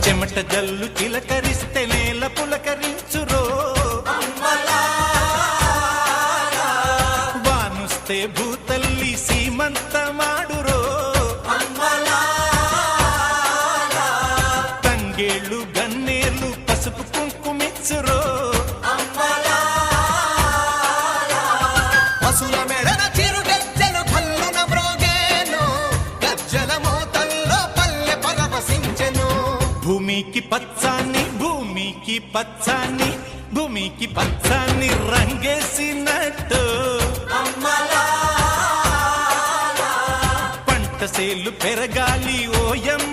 చెమట జల్లు చిలకరిస్తే నేల పులకరించురో, వానుస్తే భూతల్లి సీమంతమాడురో, తంగేళ్ళు గన్నేళ్ళు పసుపు కుంకుమిచ్చురో. పశుల మెడన చిరు గజ్జలు కల్లున మ్రోగేను, గజ్జల మోతల్లో పల్లె పరవశించెను. భూమికి పచ్చాన్ని భూమికి పచ్చాన్ని భూమికి పచ్చాన్ని రంగేసినట్టు పంట సేలు పెరగాలి ఓయం